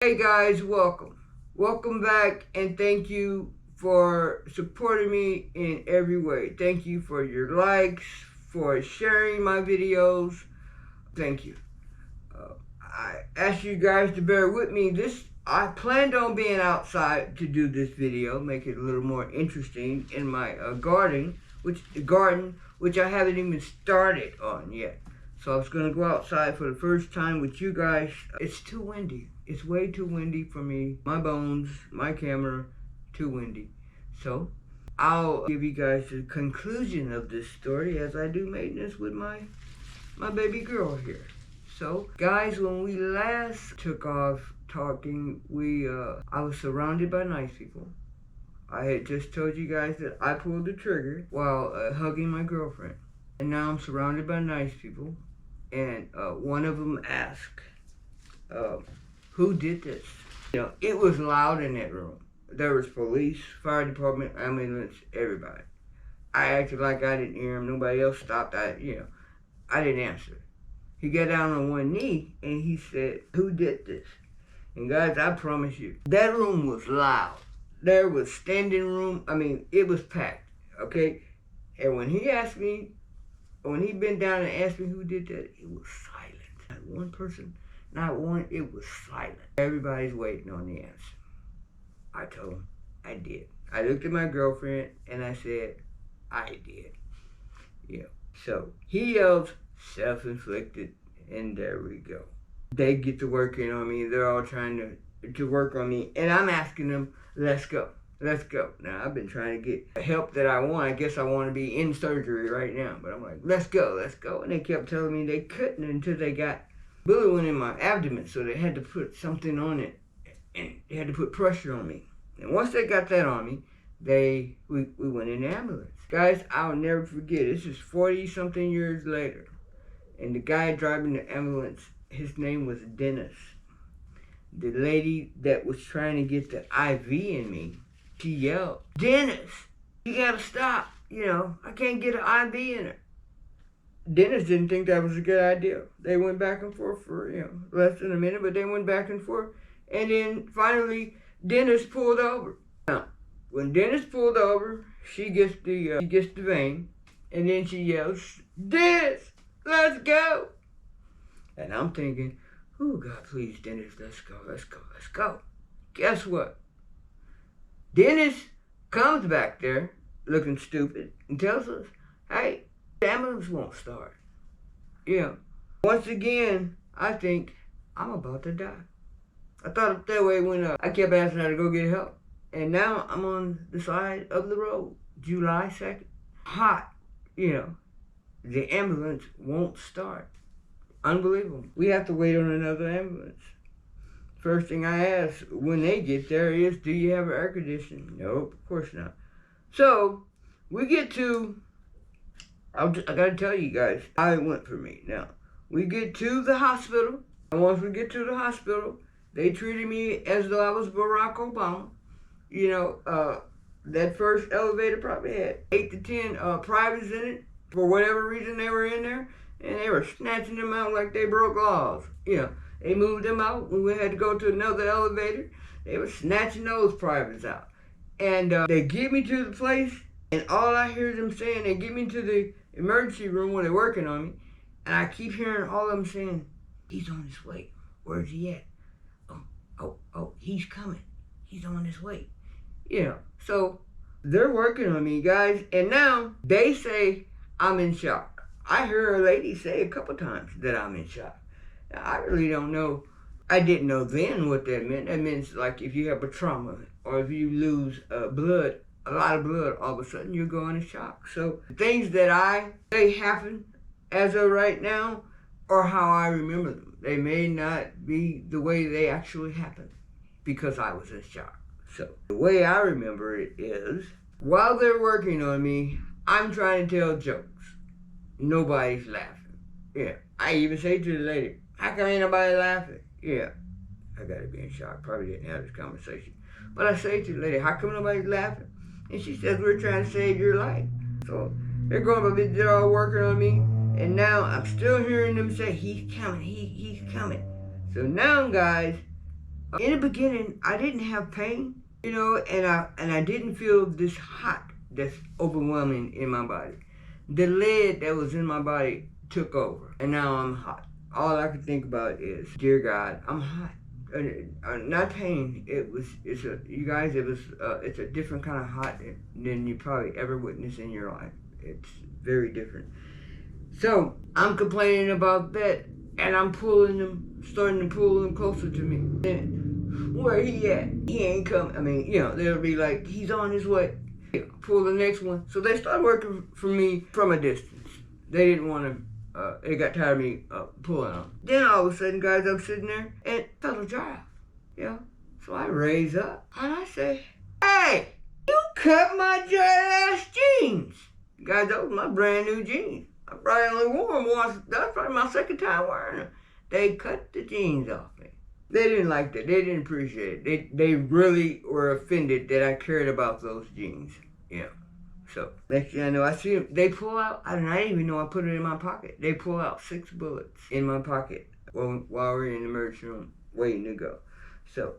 Hey guys, welcome. Welcome back and thank you for supporting me in every way. Thank you for your likes, for sharing my videos. Thank you. I ask you guys to bear with me. I planned on being outside to do this video, make it a little more interesting in my garden, which I haven't even started on yet. So I was gonna go outside for the first time with you guys. It's too windy. It's way too windy for me. My bones, my camera, too windy. So I'll give you guys the conclusion of this story as I do maintenance with my baby girl here. So guys, when we last took off talking, I was surrounded by nice people. I had just told you guys that I pulled the trigger while hugging my girlfriend. And now I'm surrounded by nice people. And one of them asked, who did this? It was loud in that room. There was police, fire department, ambulance, everybody. I acted like I didn't hear him. Nobody else stopped. I didn't answer. He got down on one knee and he said, who did this? And guys, I promise you, that room was loud. There was standing room. It was packed, okay? And when he bent down and asked me who did that, it was silent. Not one person, not one, it was silent. Everybody's waiting on the answer. I told him I did. I looked at my girlfriend and I said, I did. So he yells, self-inflicted, and there we go. They get to working on me. They're all trying to work on me, and I'm asking them, let's go. Let's go. Now, I've been trying to get the help that I want. I guess I want to be in surgery right now. But I'm like, let's go, let's go. And they kept telling me they couldn't until they got bullet wound in my abdomen. So they had to put something on it. And they had to put pressure on me. And once they got that on me, we went in the ambulance. Guys, I'll never forget. This is 40-something years later. And the guy driving the ambulance, his name was Dennis. The lady that was trying to get the IV in me, she yelled, Dennis, you gotta stop. I can't get an IV in her. Dennis didn't think that was a good idea. They went back and forth for, less than a minute, but they went back and forth. And then finally, Dennis pulled over. Now, when Dennis pulled over, she gets the vein, and then she yells, Dennis, let's go. And I'm thinking, oh, God, please, Dennis, let's go, let's go, let's go. Guess what? Dennis comes back there looking stupid and tells us, hey, the ambulance won't start. Once again, I think I'm about to die. I thought that way when I kept asking her to go get help. And now I'm on the side of the road, July 2nd. Hot, the ambulance won't start. Unbelievable. We have to wait on another ambulance. First thing I ask when they get there is, do you have air conditioning? Nope, of course not. So, we get to, I gotta tell you guys how it went for me. Now, we get to the hospital, and once we get to the hospital, they treated me as though I was Barack Obama. That first elevator probably had 8 to 10 privates in it. For whatever reason, they were in there, and they were snatching them out like they broke laws. They moved them out when we had to go to another elevator. They were snatching those privates out. And they get me to the place, and all I hear them saying, they get me to the emergency room where they're working on me, and I keep hearing all of them saying, he's on his way. Where's he at? Oh, he's coming. He's on his way. So they're working on me, guys, and now they say I'm in shock. I heard a lady say a couple times that I'm in shock. Now, I really don't know. I didn't know then what that meant. That means like if you have a trauma or if you lose a lot of blood, all of a sudden you're going into shock. So things that I say happen as of right now are how I remember them. They may not be the way they actually happened because I was in shock. So the way I remember it is, while they're working on me, I'm trying to tell jokes. Nobody's laughing. I even say to the lady, how come ain't nobody laughing? I gotta be in shock. Probably didn't have this conversation. But I say to the lady, how come nobody's laughing? And she says, we're trying to save your life. So they're going to be all working on me. And now I'm still hearing them say, he's coming, he's coming. So now, guys, In the beginning, I didn't have pain, you know, and I didn't feel this hot that's overwhelming in my body. The lead that was in my body took over, and now I'm hot. All I could think about is, dear God, I'm hot. Not pain. It's a different kind of hot than you probably ever witnessed in your life. It's very different. So I'm complaining about that, and I'm starting to pull them closer to me. And where he at? He ain't coming. I mean, you know, they'll be like, he's on his way. Pull the next one. So they start working for me from a distance. They didn't want to. They got tired of me pulling them. Then all of a sudden, guys, I'm sitting there and fell dry. Yeah. So I raise up and I say, "Hey, you cut my dry ass jeans." Guys, those are my brand new jeans. I probably only wore them once. That's probably my second time wearing them. They cut the jeans off me. They didn't like that. They didn't appreciate it. They really were offended that I cared about those jeans. Yeah. So next thing I know, I see them. They pull out. I didn't even know I put it in my pocket. They pull out 6 bullets in my pocket while we're in the emergency room waiting to go. So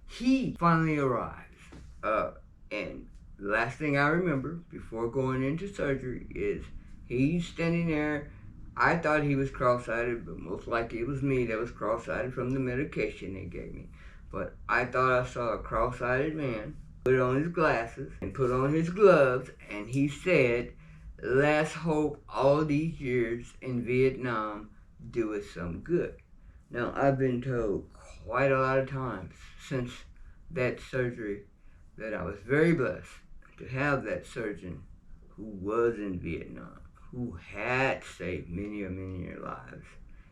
he finally arrives. And the last thing I remember before going into surgery is he's standing there. I thought he was cross-eyed, but most likely it was me that was cross-eyed from the medication they gave me. But I thought I saw a cross-eyed man put on his glasses and put on his gloves, and he said, "Let's hope all these years in Vietnam do us some good." Now, I've been told quite a lot of times since that surgery that I was very blessed to have that surgeon who was in Vietnam, who had saved many lives.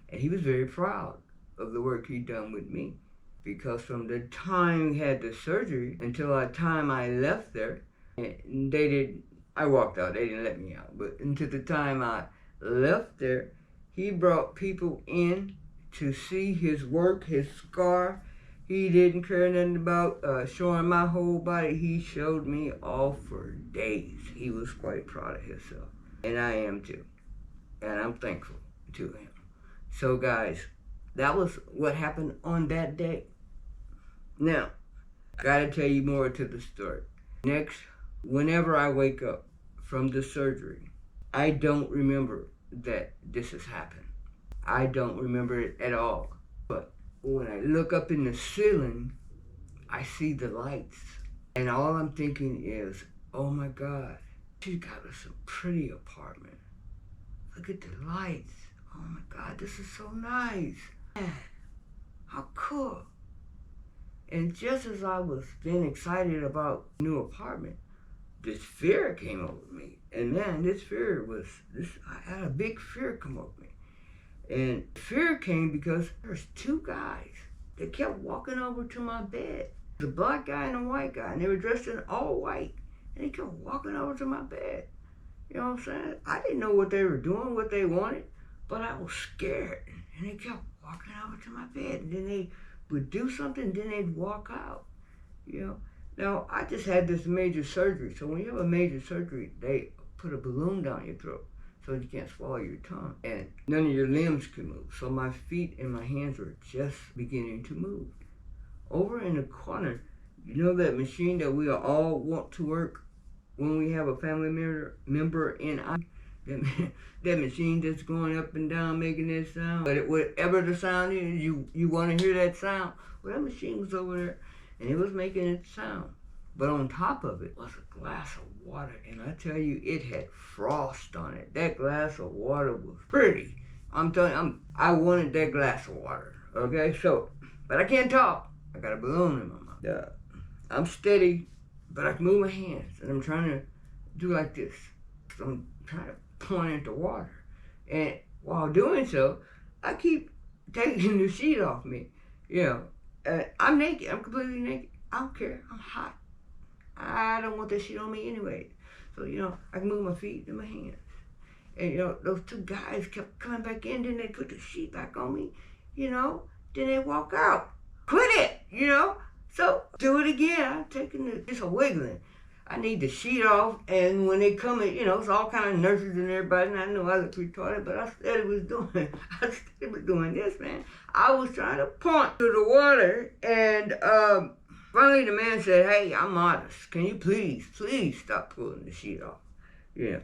And he was very proud of the work he'd done with me. Because from the time he had the surgery until the time I left there, I walked out, they didn't let me out. But until the time I left there, he brought people in to see his work, his scar. He didn't care nothing about showing my whole body. He showed me all for days. He was quite proud of himself. And I am too. And I'm thankful to him. So guys, that was what happened on that day. Now, gotta tell you more to the story. Next, whenever I wake up from the surgery, I don't remember that this has happened. I don't remember it at all. But when I look up in the ceiling, I see the lights. And all I'm thinking is, oh my God, she's got us a pretty apartment. Look at the lights. Oh my God, this is so nice. Man, how cool. And just as I was being excited about the new apartment, this fear came over me. And man, I had a big fear come over me. And fear came because there's 2 guys that kept walking over to my bed. The black guy and the white guy, and they were dressed in all white. And they kept walking over to my bed. You know what I'm saying? I didn't know what they were doing, what they wanted, but I was scared. And they kept walking over to my bed, and then they would do something, then they'd walk out, you know. Now, I just had this major surgery, so when you have a major surgery, they put a balloon down your throat so you can't swallow your tongue, and none of your limbs can move. So my feet and my hands were just beginning to move. Over in the corner, you know that machine that we all want to work when we have a family member in that machine that's going up and down making that sound. But whatever the sound is, you want to hear that sound. Well, that machine was over there, and it was making it sound. But on top of it was a glass of water, and I tell you, it had frost on it. That glass of water was pretty. I'm telling you, I wanted that glass of water, okay? So, but I can't talk. I got a balloon in my mouth. Yeah. I'm steady, but I can move my hands, and I'm trying to do like this. So I'm trying to point into water. And while doing so, I keep taking the sheet off me. You know, I'm naked. I'm completely naked. I don't care. I'm hot. I don't want that shit on me anyway. So, you know, I can move my feet and my hands. And, you know, those 2 guys kept coming back in. Then they put the sheet back on me, you know. Then they walk out. Quit it, you know. So, do it again. I'm taking just a wiggling. I need the sheet off, and when they come in, it's all kind of nurses and everybody, and I know I look retarded, but I steady was doing, I steady was doing this, man. I was trying to point to the water, and finally the man said, hey, I'm modest. Can you please stop pulling the sheet off? Yeah.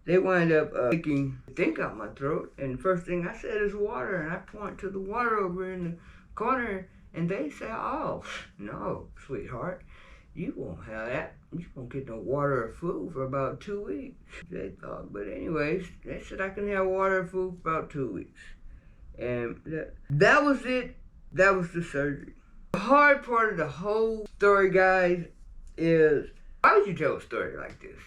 They wind up taking the thing out my throat, and the first thing I said is water, and I point to the water over in the corner, and they say, oh, no, sweetheart, you won't have that. You won't get no water or food for about 2 weeks, they thought. But anyways, they said I can have water or food for about 2 weeks. And that was it. That was the surgery. The hard part of the whole story, guys, is why would you tell a story like this?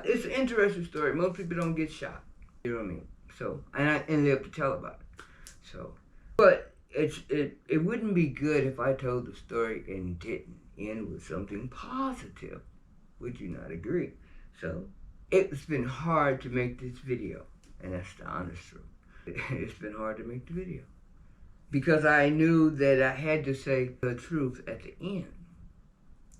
It's an interesting story. Most people don't get shot. You know what I mean? So, and live to tell about it. So, but it wouldn't be good if I told the story and didn't end with something positive. Would you not agree? So, it's been hard to make this video, and that's the honest truth. It's been hard to make the video because I knew that I had to say the truth at the end.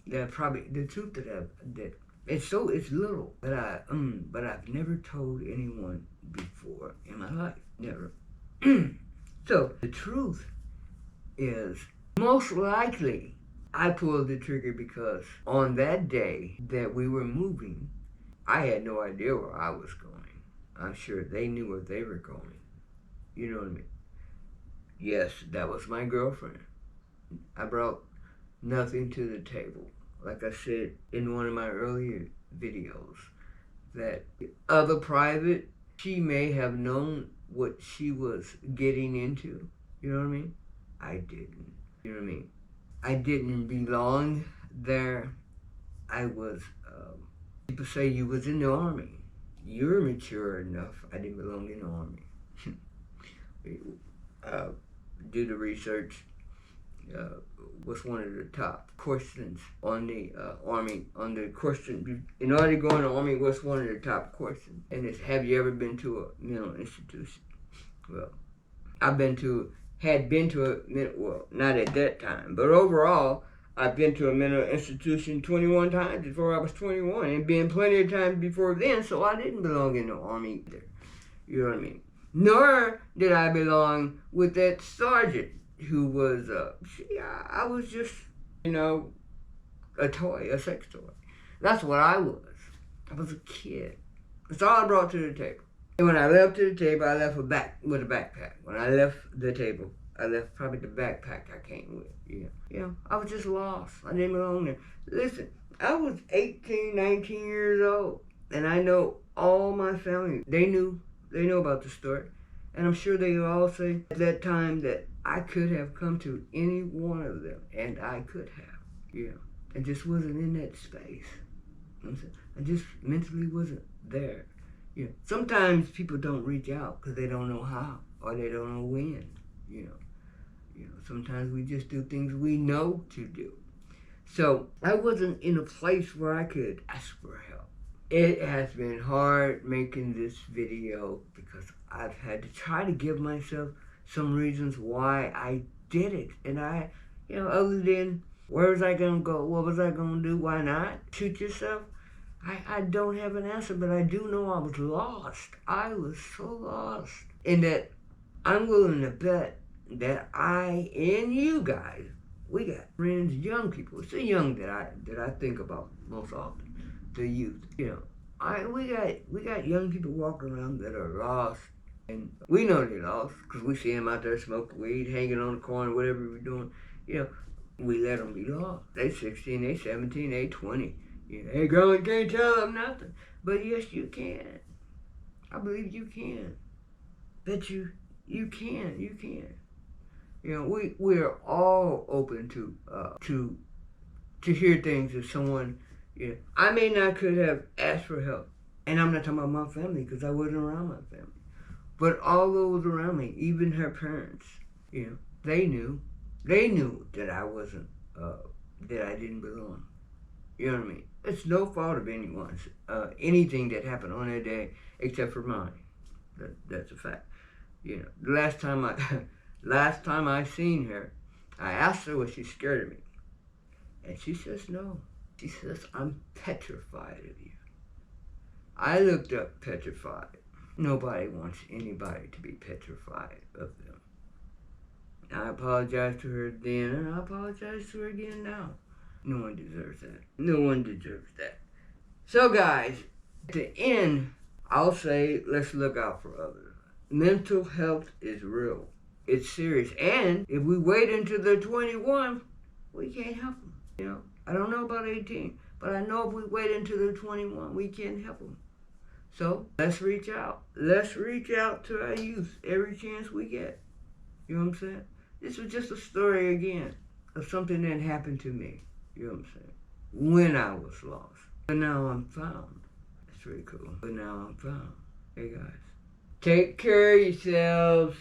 That probably the truth that it's little, but I've never told anyone before in my life, never. So the truth is, most likely, I pulled the trigger because on that day that we were moving, I had no idea where I was going. I'm sure they knew where they were going. You know what I mean? Yes, that was my girlfriend. I brought nothing to the table. Like I said in one of my earlier videos, that other private, she may have known what she was getting into. You know what I mean? I didn't. You know what I mean? I didn't belong there. I was, people say you was in the army. You're mature enough. I didn't belong in the army. Do the research. Was one of the top questions on the Army, on the question, in order to go in the Army, what's one of the top questions? And it's, have you ever been to a mental institution? Well, had been to a, well, not at that time, but overall, I've been to a mental institution 21 times before I was 21, and been plenty of times before then, so I didn't belong in the Army either. You know what I mean? Nor did I belong with that sergeant who was, I was just, a toy, a sex toy. That's what I was. I was a kid. That's all I brought to the table. And when I left to the table, I left with a backpack. When I left the table, I left probably the backpack I came with. Yeah, I was just lost. I didn't belong there. Listen, I was 18, 19 years old, and I know all my family, they know about the story. And I'm sure they all say at that time that I could have come to any one of them, and I could have. I just wasn't in that space. I just mentally wasn't there. Sometimes people don't reach out because they don't know how, or they don't know when. Sometimes we just do things we know to do. So I wasn't in a place where I could ask for help. It has been hard making this video because I've had to try to give myself some reasons why I did it. And I, other than where was I going to go? What was I going to do? Why not? Shoot yourself? I don't have an answer, but I do know I was lost. I was so lost. And that I'm willing to bet that I and you guys, we got friends, young people. It's the young that I think about most often. The youth, we got young people walking around that are lost, and we know they're lost because we see them out there smoking weed, hanging on the corner, whatever we're doing. We let them be lost. They 16, they 17, they 20. Hey girl, you can't tell them nothing, but yes, you can. I believe you can. Bet you can. We're all open to hear things if someone. I may not could have asked for help. And I'm not talking about my family because I wasn't around my family. But all those around me, even her parents, they knew that I wasn't, that I didn't belong. You know what I mean? It's no fault of anyone's, anything that happened on that day except for mine. That's a fact. The last time I seen her, I asked her was she scared of me. And she says no. She says, I'm petrified of you. I looked up petrified. Nobody wants anybody to be petrified of them. I apologized to her then, and I apologize to her again now. No one deserves that. No one deserves that. So guys, at the end, I'll say, let's look out for others. Mental health is real. It's serious. And if we wait until they're 21, we can't help them. You know, I don't know about 18, but I know if we wait until they're 21, we can't help them. So let's reach out. Let's reach out to our youth every chance we get. You know what I'm saying? This was just a story again of something that happened to me. You know what I'm saying? When I was lost. But now I'm found. That's pretty cool. But now I'm found. Hey guys. Take care of yourselves.